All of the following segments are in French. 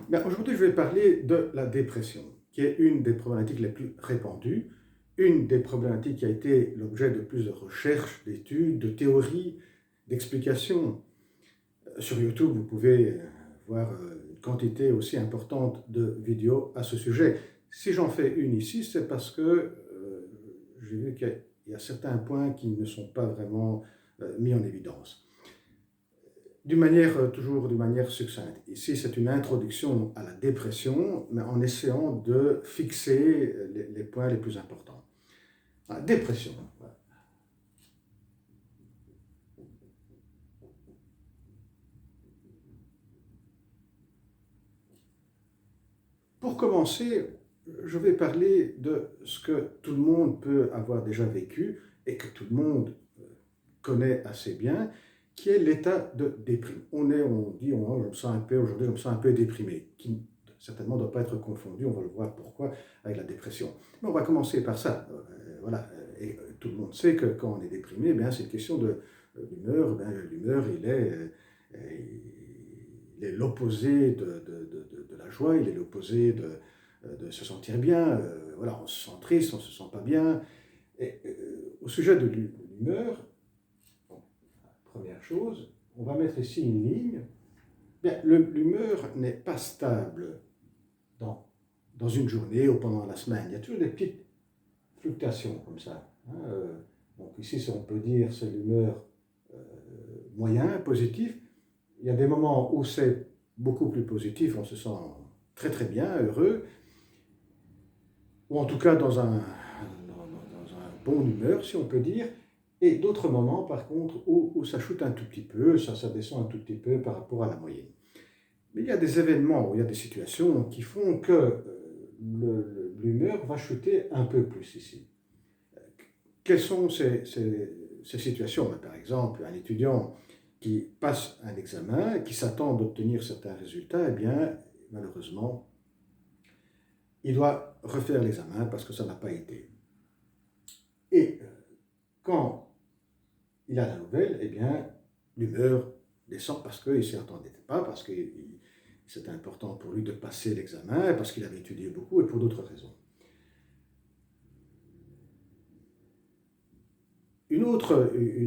Ben, aujourd'hui, je vais parler de la dépression, qui est une des problématiques les plus répandues, une des problématiques qui a été l'objet de plus de recherches, d'études, de théories, d'explications. Sur YouTube, vous pouvez voir une quantité aussi importante de vidéos à ce sujet. Si j'en fais une ici, c'est parce que j'ai vu qu'il y a certains points qui ne sont pas vraiment mis en évidence. Toujours d'une manière succincte. Ici, c'est une introduction à la dépression, mais en essayant de fixer les points les plus importants. La dépression. Pour commencer, je vais parler de ce que tout le monde peut avoir déjà vécu et que tout le monde connaît assez bien, qui est l'état de déprime. Je me sens un peu, aujourd'hui, je me sens un peu déprimé, qui certainement ne doit pas être confondu, on va le voir pourquoi, avec la dépression. Mais on va commencer par ça. Voilà. Et tout le monde sait que quand on est déprimé, eh bien, c'est une question d'humeur. L'humeur, il est l'opposé de la joie, il est l'opposé de se sentir bien. Voilà, on se sent triste, on ne se sent pas bien. Et au sujet de l'humeur, première chose, on va mettre ici une ligne. Bien, l'humeur n'est pas stable dans, dans une journée ou pendant la semaine. Il y a toujours des petites fluctuations comme ça. Hein. Donc ici, on peut dire c'est l'humeur euh, moyen, positif. Il y a des moments où c'est beaucoup plus positif, on se sent très très bien, heureux, ou en tout cas dans un bon humeur, si on peut dire. Et d'autres moments, par contre, où ça chute un tout petit peu, ça descend un tout petit peu par rapport à la moyenne. Mais il y a des événements, ou il y a des situations qui font que l'humeur va chuter un peu plus ici. Quelles sont ces situations? Par exemple, un étudiant qui passe un examen, qui s'attend d'obtenir certains résultats, eh bien, malheureusement, il doit refaire l'examen parce que ça n'a pas été. Et quand il a la nouvelle, eh bien, l'humeur descend parce qu'il ne s'y attendait pas, parce que c'était important pour lui de passer l'examen, parce qu'il avait étudié beaucoup et pour d'autres raisons. Une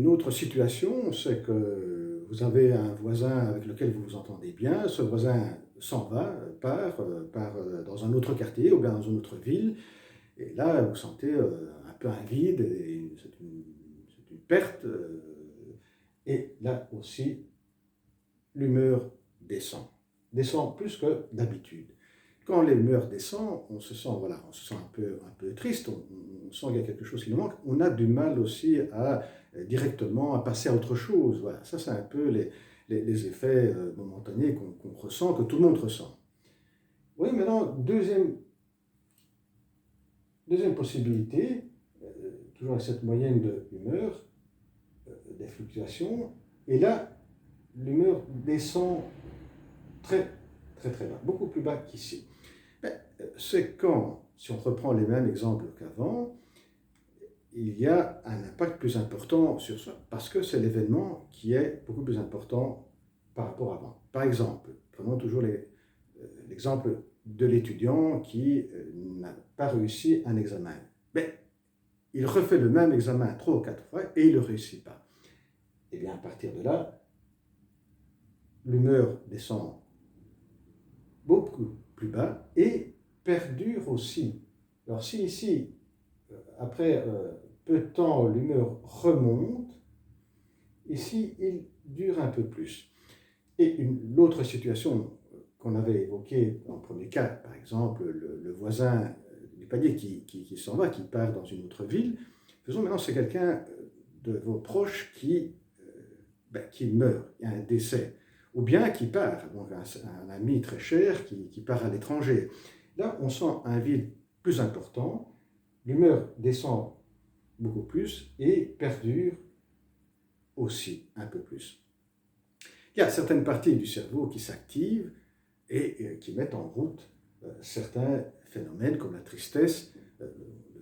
autre situation, c'est que vous avez un voisin avec lequel vous vous entendez bien, ce voisin s'en va, part dans un autre quartier ou bien dans une autre ville, et là vous sentez un peu un vide, et c'est une perte, et là aussi l'humeur descend plus que d'habitude. Quand l'humeur descend, on se sent, voilà, on se sent un peu triste, on sent qu'il y a quelque chose qui nous manque. On a du mal aussi à directement à passer à autre chose. Voilà, ça c'est un peu les effets momentanés qu'on ressent, que tout le monde ressent. Oui, maintenant, deuxième possibilité, toujours avec cette moyenne de humeur, des fluctuations, et là, l'humeur descend très, très, très bas, beaucoup plus bas qu'ici. C'est quand, si on reprend les mêmes exemples qu'avant, il y a un impact plus important sur soi, parce que c'est l'événement qui est beaucoup plus important par rapport à avant. Par exemple, prenons toujours l'exemple de l'étudiant qui n'a pas réussi un examen. Mais il refait le même examen 3 ou 4 fois et il ne réussit pas. Et bien à partir de là, l'humeur descend beaucoup plus bas et perdure aussi. Alors si ici, après peu de temps, l'humeur remonte, ici, il dure un peu plus. Et l'autre situation qu'on avait évoquée dans le premier cas, par exemple, le voisin du palier qui s'en va, qui part dans une autre ville, faisons maintenant, c'est quelqu'un de vos proches qui meurt, il y a un décès, ou bien qui part, donc un ami très cher qui part à l'étranger. Là, on sent un vide plus important, l'humeur descend beaucoup plus et perdure aussi un peu plus. Il y a certaines parties du cerveau qui s'activent et qui mettent en route certains phénomènes comme la tristesse, le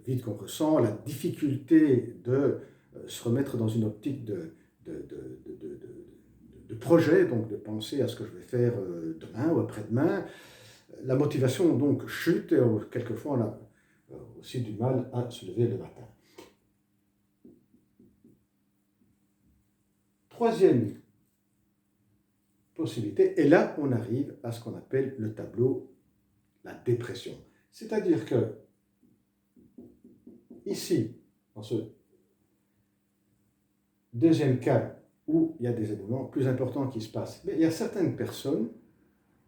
vide qu'on ressent, la difficulté de se remettre dans une optique de, de, de, de projet, donc de penser à ce que je vais faire demain ou après-demain. La motivation donc chute et quelquefois on a aussi du mal à se lever le matin. Troisième possibilité, et là on arrive à ce qu'on appelle le tableau, la dépression. C'est-à-dire que ici, dans ce deuxième cas où il y a des événements plus importants qui se passent, mais il y a certaines personnes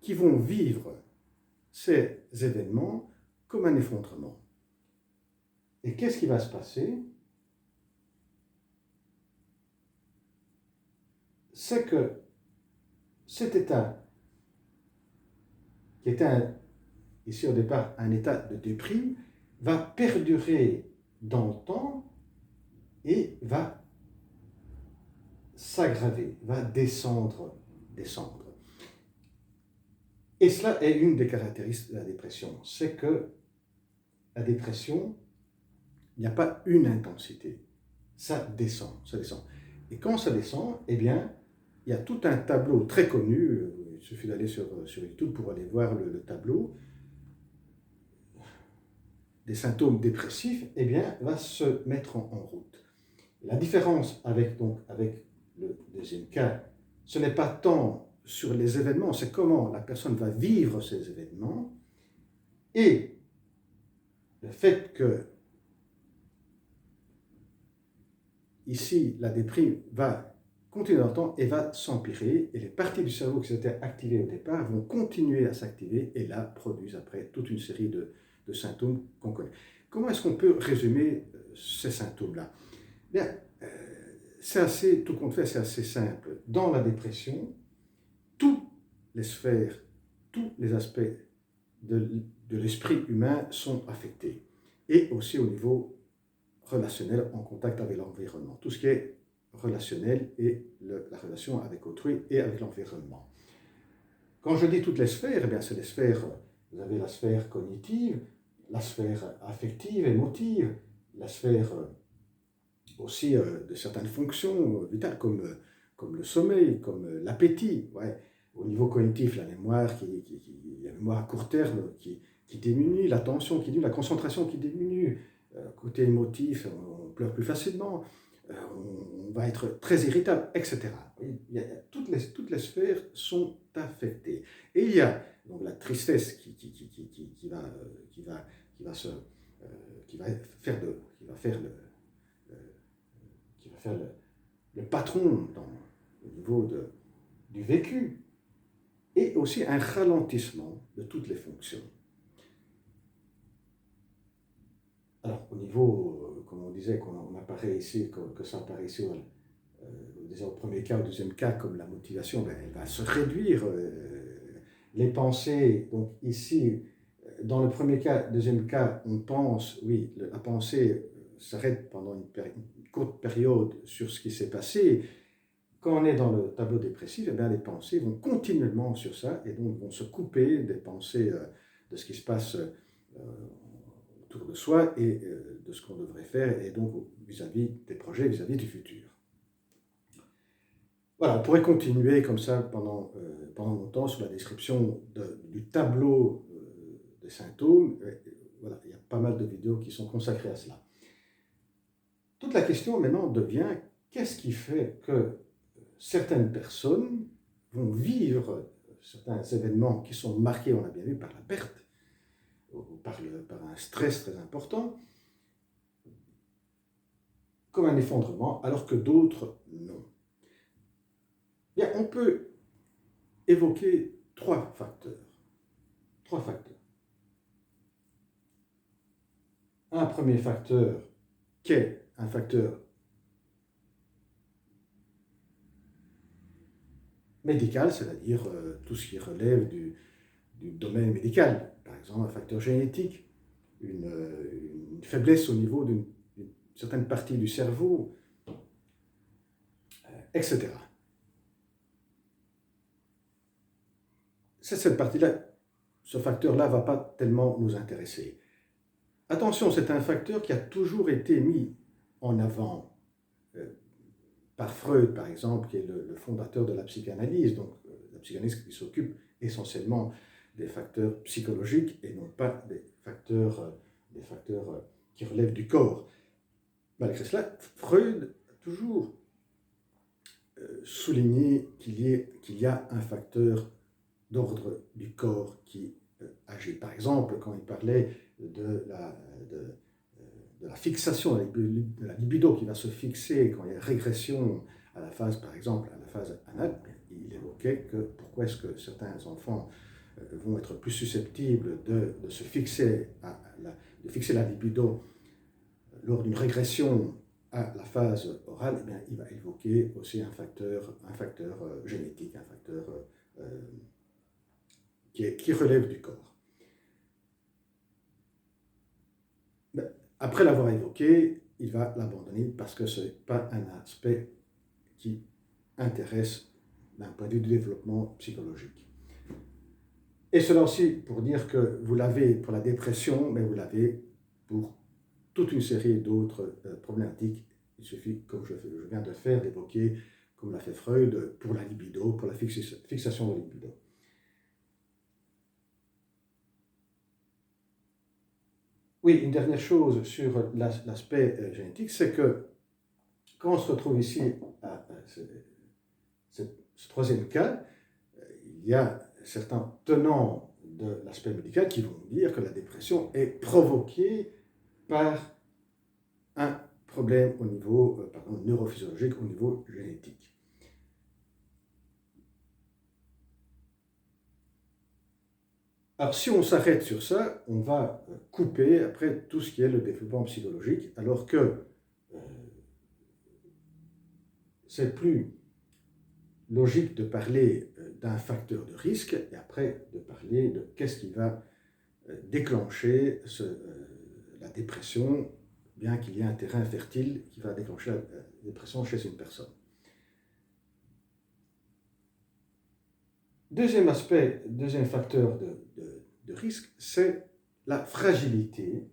qui vont vivre ces événements comme un effondrement. Et qu'est-ce qui va se passer? C'est que cet état, qui était ici au départ un état de déprime, va perdurer dans le temps et va s'aggraver, va descendre. Et cela est une des caractéristiques de la dépression, c'est que la dépression, il n'y a pas une intensité, ça descend. Et quand ça descend, eh bien, il y a tout un tableau très connu, il suffit d'aller sur YouTube pour aller voir le tableau, des symptômes dépressifs, eh bien, va se mettre en route. La différence avec le deuxième cas, ce n'est pas tant sur les événements, c'est comment la personne va vivre ces événements et le fait que ici la déprime va continuer dans le temps et va s'empirer et les parties du cerveau qui s'étaient activées au départ vont continuer à s'activer et là produisent après toute une série de symptômes qu'on connaît. Comment est-ce qu'on peut résumer ces symptômes-là? Bien, tout compte fait, c'est assez simple. Dans la dépression, toutes les sphères, tous les aspects de l'esprit humain sont affectés. Et aussi au niveau relationnel, en contact avec l'environnement. Tout ce qui est relationnel et la relation avec autrui et avec l'environnement. Quand je dis toutes les sphères, eh bien c'est les sphères, vous avez la sphère cognitive, la sphère affective, émotive, la sphère aussi de certaines fonctions vitales comme le sommeil, comme l'appétit. Ouais. Au niveau cognitif, la mémoire, la mémoire à court terme qui diminue, l'attention qui diminue, la concentration qui diminue. Côté émotif, on pleure plus facilement, on va être très irritable, etc. Toutes les sphères sont affectées. Et il y a donc la tristesse qui va faire le patron au niveau du vécu, et aussi un ralentissement de toutes les fonctions. Alors, au niveau, comme on disait, qu'on apparaît ici, que ça apparaît ici, au premier cas, au deuxième cas, comme la motivation, ben, elle va se réduire. Les pensées, donc ici, dans le premier cas, deuxième cas, on pense, oui, la pensée s'arrête pendant une courte période sur ce qui s'est passé. Quand on est dans le tableau dépressif, eh bien, les pensées vont continuellement sur ça et donc vont se couper des pensées de ce qui se passe autour de soi et de ce qu'on devrait faire et donc vis-à-vis des projets, vis-à-vis du futur. Voilà, on pourrait continuer comme ça pendant longtemps sur la description du tableau des symptômes. Voilà, il y a pas mal de vidéos qui sont consacrées à cela. Toute la question maintenant devient, qu'est-ce qui fait que certaines personnes vont vivre certains événements qui sont marqués, on l'a bien vu, par la perte, ou par un stress très important, comme un effondrement, alors que d'autres non. Bien, on peut évoquer trois facteurs. Un premier facteur qui est un facteur médical, c'est-à-dire tout ce qui relève du domaine médical. Par exemple, un facteur génétique, une faiblesse au niveau d'une certaine partie du cerveau, etc. C'est cette partie-là, ce facteur-là ne va pas tellement nous intéresser. Attention, c'est un facteur qui a toujours été mis en avant par Freud, par exemple, qui est le fondateur de la psychanalyse, donc la psychanalyse qui s'occupe essentiellement des facteurs psychologiques et non pas des facteurs qui relèvent du corps. Malgré cela, Freud a toujours souligné qu'il y a un facteur d'ordre du corps qui agit. Par exemple, quand il parlait de la fixation, de la libido qui va se fixer quand il y a régression à la phase, par exemple, à la phase anale, il évoquait que pourquoi est-ce que certains enfants vont être plus susceptibles de se fixer, de fixer la libido lors d'une régression à la phase orale. Eh bien, il va évoquer aussi un facteur génétique, un facteur qui relève du corps. Après l'avoir évoqué, il va l'abandonner parce que ce n'est pas un aspect qui intéresse d'un point de vue du développement psychologique. Et cela aussi pour dire que vous l'avez pour la dépression, mais vous l'avez pour toute une série d'autres problématiques. Il suffit, comme je viens de faire, d'évoquer, comme l'a fait Freud, pour la libido, pour la fixation de la libido. Oui, une dernière chose sur l'aspect génétique, c'est que quand on se retrouve ici à ce troisième cas, il y a certains tenants de l'aspect médical qui vont dire que la dépression est provoquée par un problème au niveau neurophysiologique, au niveau génétique. Alors, si on s'arrête sur ça, on va couper après tout ce qui est le développement psychologique, alors que c'est plus logique de parler d'un facteur de risque et après de parler de qu'est-ce qui va déclencher la dépression, bien qu'il y ait un terrain fertile qui va déclencher la dépression chez une personne. Deuxième aspect, deuxième facteur de risque, c'est la fragilité.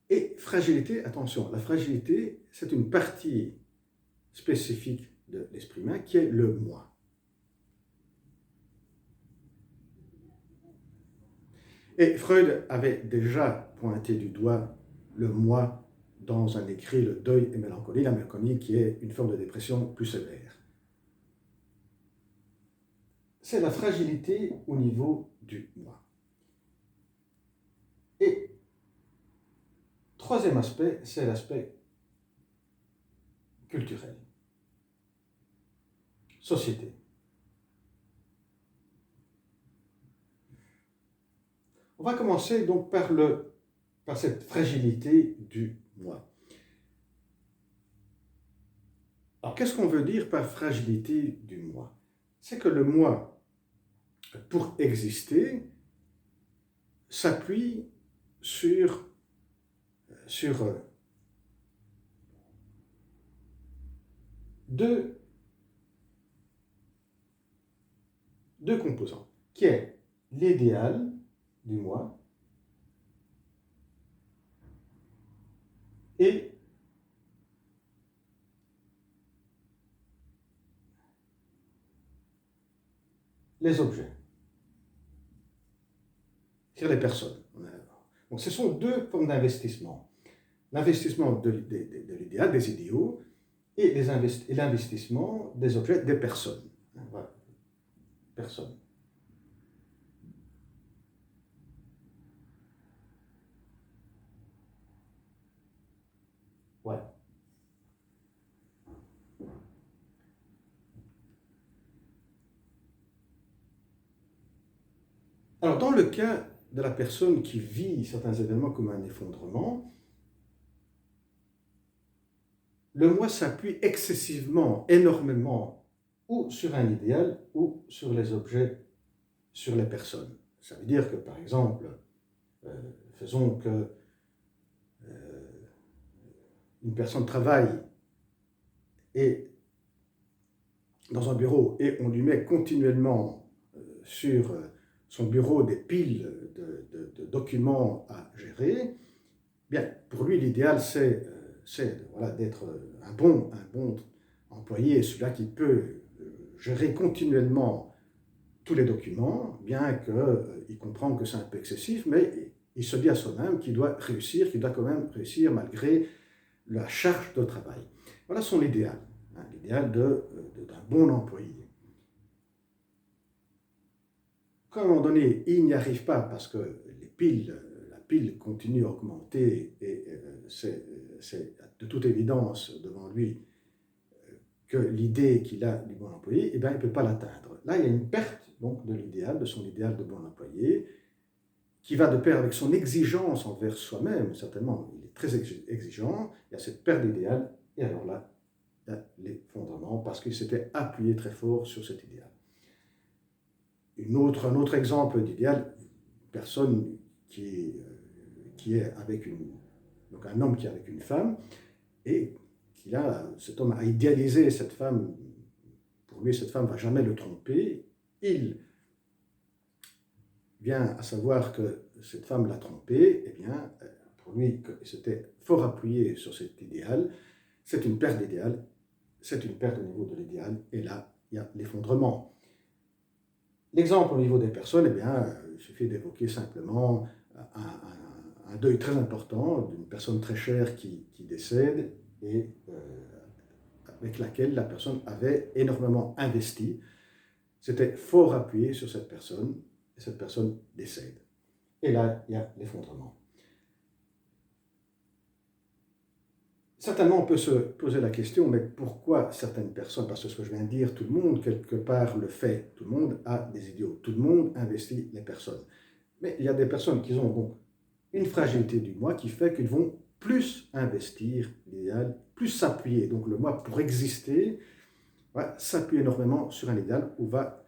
Et fragilité, attention, la fragilité, c'est une partie spécifique de l'esprit humain qui est le moi. Et Freud avait déjà pointé du doigt le moi dans un écrit, Le deuil et mélancolie, la mélancolie qui est une forme de dépression plus sévère. C'est la fragilité au niveau du moi. Et troisième aspect, c'est l'aspect culturel, société. On va commencer donc par cette fragilité du moi. Alors, qu'est-ce qu'on veut dire par fragilité du moi? C'est que le moi, pour exister, s'appuie sur deux composants, qui est l'idéal du moi et les objets, c'est-à-dire les personnes. Donc, ce sont deux formes d'investissement. L'investissement de l'idéal, des idéaux, et l'investissement des objets, des personnes. Voilà. Personnes. Ouais. Alors, dans le cas de la personne qui vit certains événements comme un effondrement, le moi s'appuie excessivement, énormément, ou sur un idéal, ou sur les objets, sur les personnes. Ça veut dire que, par exemple, faisons que une personne travaille dans un bureau et on lui met continuellement sur son bureau des piles de documents à gérer, bien, pour lui, l'idéal, c'est d'être un bon employé est celui-là qui peut gérer continuellement tous les documents, bien qu'il comprend que c'est un peu excessif, mais il se dit à soi-même qu'il doit réussir, qu'il doit quand même réussir malgré la charge de travail. Voilà son idéal, hein, l'idéal d'un bon employé. Quand à un moment donné, il n'y arrive pas parce que la pile continue à augmenter et c'est de toute évidence devant lui que l'idée qu'il a du bon employé, eh bien, il ne peut pas l'atteindre. Là, il y a une perte donc, de l'idéal, de son idéal de bon employé, qui va de pair avec son exigence envers soi-même, certainement, il est très exigeant, il y a cette perte d'idéal, et alors là, il y a l'effondrement, parce qu'il s'était appuyé très fort sur cet idéal. Un autre exemple d'idéal, une personne qui est avec donc un homme qui est avec une femme, et cet homme a idéalisé cette femme, pour lui cette femme ne va jamais le tromper, il vient à savoir que cette femme l'a trompé, eh bien, pour lui, il s'était fort appuyé sur cet idéal, c'est une perte d'idéal, c'est une perte au niveau de l'idéal, et là, il y a l'effondrement. L'exemple au niveau des personnes, eh bien, il suffit d'évoquer simplement un deuil très important d'une personne très chère qui décède et avec laquelle la personne avait énormément investi, s'était fort appuyé sur cette personne, et cette personne décède. Et là, il y a l'effondrement. Certainement, on peut se poser la question, mais pourquoi certaines personnes, parce que ce que je viens de dire, tout le monde, quelque part, le fait. Tout le monde a des idéaux. Tout le monde investit les personnes. Mais il y a des personnes qui ont donc une fragilité du moi qui fait qu'ils vont plus investir l'idéal, plus s'appuyer. Donc le moi, pour exister, va s'appuyer énormément sur un idéal ou va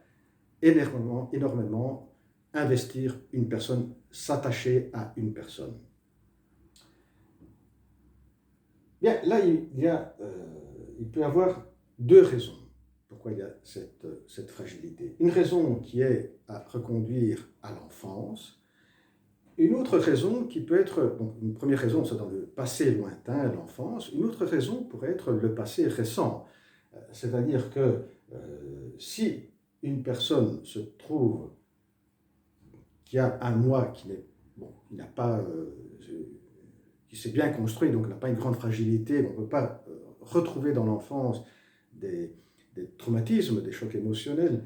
énormément investir une personne, s'attacher à une personne. Bien, là, il peut y avoir deux raisons pourquoi il y a cette fragilité. Une raison qui est à reconduire à l'enfance. Une autre raison qui peut être, donc une première raison, c'est dans le passé lointain, l'enfance. Une autre raison pourrait être le passé récent. C'est-à-dire que si une personne se trouve qui a un moi qui n'a pas, qui s'est bien construit, donc n'a pas une grande fragilité, on ne peut pas retrouver dans l'enfance des traumatismes, des chocs émotionnels,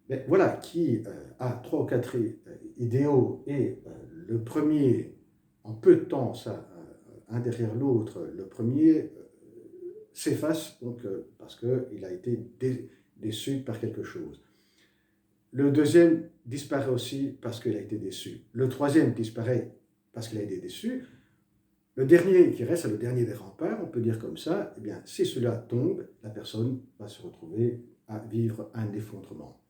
mais voilà, qui a 3 ou 4 idéaux et le premier, en peu de temps, ça, un derrière l'autre, le premier s'efface donc, parce qu'il a été déçu par quelque chose. Le deuxième disparaît aussi parce qu'il a été déçu. Le troisième disparaît parce qu'il a été déçu. Le dernier qui reste, c'est le dernier des remparts, on peut dire comme ça, eh bien, si cela tombe, la personne va se retrouver à vivre un effondrement.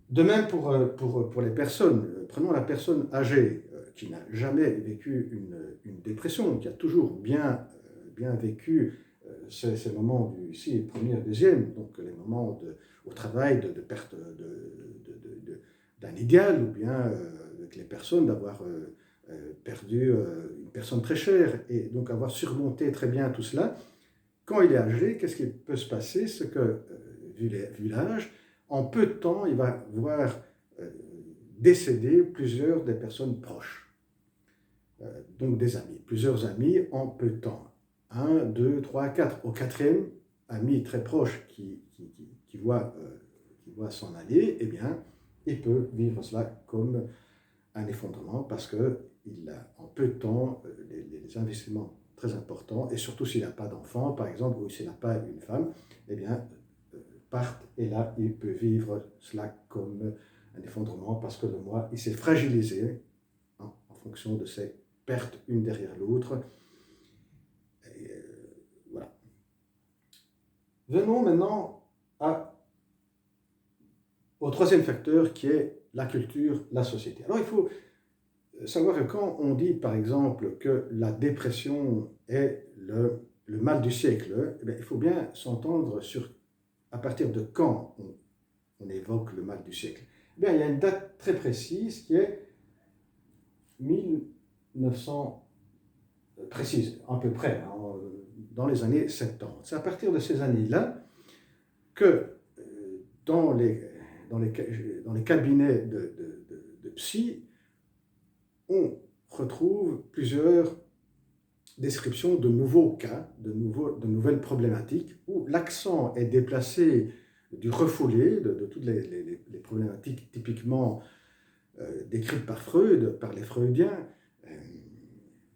De même pour les personnes, prenons la personne âgée qui n'a jamais vécu une dépression, qui a toujours bien vécu ces moments ici, premier et deuxième, donc les moments au travail de perte d'un idéal, ou bien avec les personnes d'avoir perdu une personne très chère, et donc avoir surmonté très bien tout cela. Quand il est âgé, qu'est-ce qui peut se passer? C'est que, vu l'âge, en peu de temps, il va voir décéder plusieurs des personnes proches, donc des amis, plusieurs amis en peu de temps. 1, 2, 3, 4. Au quatrième, ami très proche qui voit s'en aller, eh bien, il peut vivre cela comme un effondrement parce qu'il a en peu de temps les investissements très importants, et surtout s'il n'a pas d'enfant, par exemple, ou s'il n'a pas une femme, eh bien, partent, et là, il peut vivre cela comme un effondrement parce que le moi, il s'est fragilisé en fonction de ces pertes une derrière l'autre. Voilà. Venons maintenant au troisième facteur qui est la culture, la société. Alors il faut savoir que quand on dit par exemple que la dépression est le mal du siècle, eh bien, il faut bien s'entendre à partir de quand on évoque le mal du siècle. Eh bien, il y a une date très précise qui est 1900, précise à peu près, hein, dans les années 70. C'est à partir de ces années-là que dans les cabinets de psy, on retrouve plusieurs descriptions de nouveaux cas, de nouvelles problématiques, où l'accent est déplacé du refoulé, de toutes les problématiques typiquement décrites par Freud, par les Freudiens,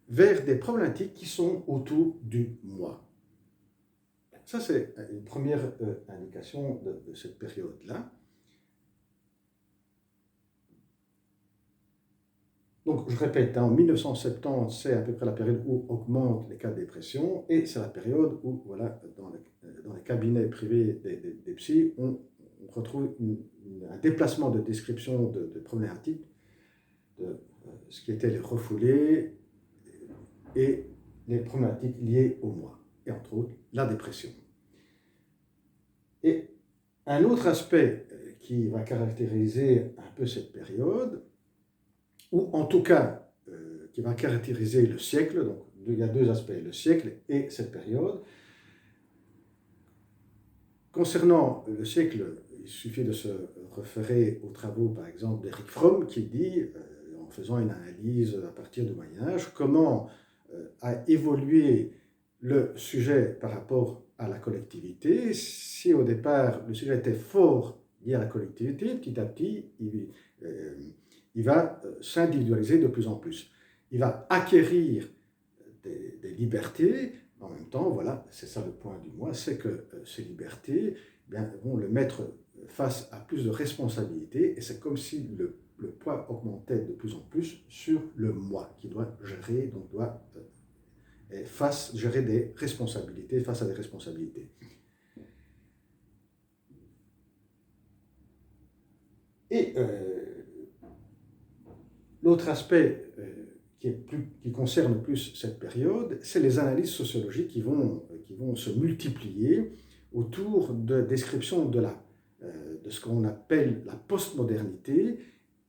vers des problématiques qui sont autour du moi. Ça, c'est une première indication de cette période-là. Donc, je répète, en 1970, c'est à peu près la période où augmentent les cas de dépression, et c'est la période où, voilà, dans les cabinets privés des psys, on retrouve un déplacement de description de problématiques, de ce qui était les refoulés et les problématiques liées au moi, et entre autres la dépression. Et un autre aspect qui va caractériser un peu cette période, ou en tout cas qui va caractériser le siècle, donc il y a deux aspects, le siècle et cette période. Concernant le siècle, il suffit de se référer aux travaux, par exemple, d'Eric Fromm, qui dit, en faisant une analyse à partir du Moyen-Âge, comment a évolué le sujet par rapport à la collectivité. Si au départ le sujet était fort lié à la collectivité, petit à petit, il va s'individualiser de plus en plus. Il va acquérir des libertés. En même temps, voilà, c'est ça le point du moi, c'est que ces libertés vont le mettre face à plus de responsabilités, et c'est comme si le poids augmentait de plus en plus sur le moi, qui doit gérer, donc doit gérer des responsabilités, face à des responsabilités. Et l'autre aspect qui concerne plus cette période, c'est les analyses sociologiques qui vont se multiplier autour de descriptions de ce qu'on appelle la postmodernité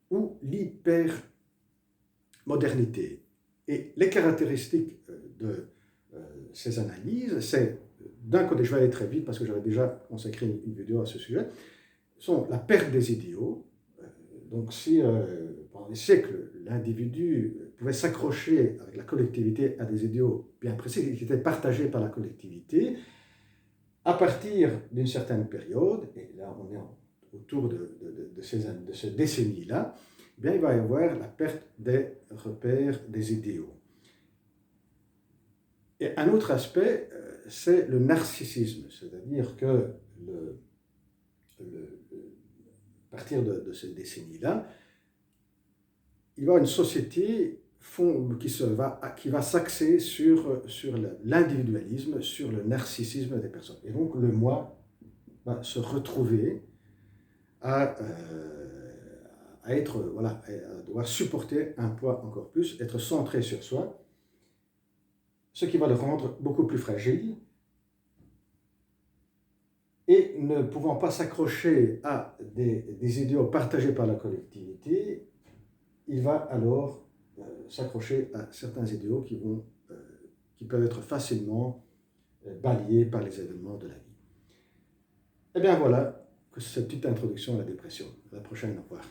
ou l'hypermodernité. Et les caractéristiques de ces analyses, c'est, d'un côté, je vais aller très vite parce que j'avais déjà consacré une vidéo à ce sujet, sont la perte des idéaux. Donc si pendant des siècles, l'individu pouvait s'accrocher avec la collectivité à des idéaux bien précis qui étaient partagés par la collectivité, à partir d'une certaine période, et là on est autour de ces décennies-là, eh bien, il va y avoir la perte des repères des idéaux. Et un autre aspect, c'est le narcissisme, c'est-à-dire que à partir de ces décennies-là, il va y avoir une société qui va s'axer sur l'individualisme, sur le narcissisme des personnes. Et donc le moi va se retrouver à être, voilà, à devoir supporter un poids encore plus, être centré sur soi, ce qui va le rendre beaucoup plus fragile. Et ne pouvant pas s'accrocher à des idéaux partagés par la collectivité, il va alors s'accrocher à certains idéaux qui peuvent être facilement balayés par les événements de la vie. Eh bien voilà, que cette petite introduction à la dépression. À la prochaine, au revoir.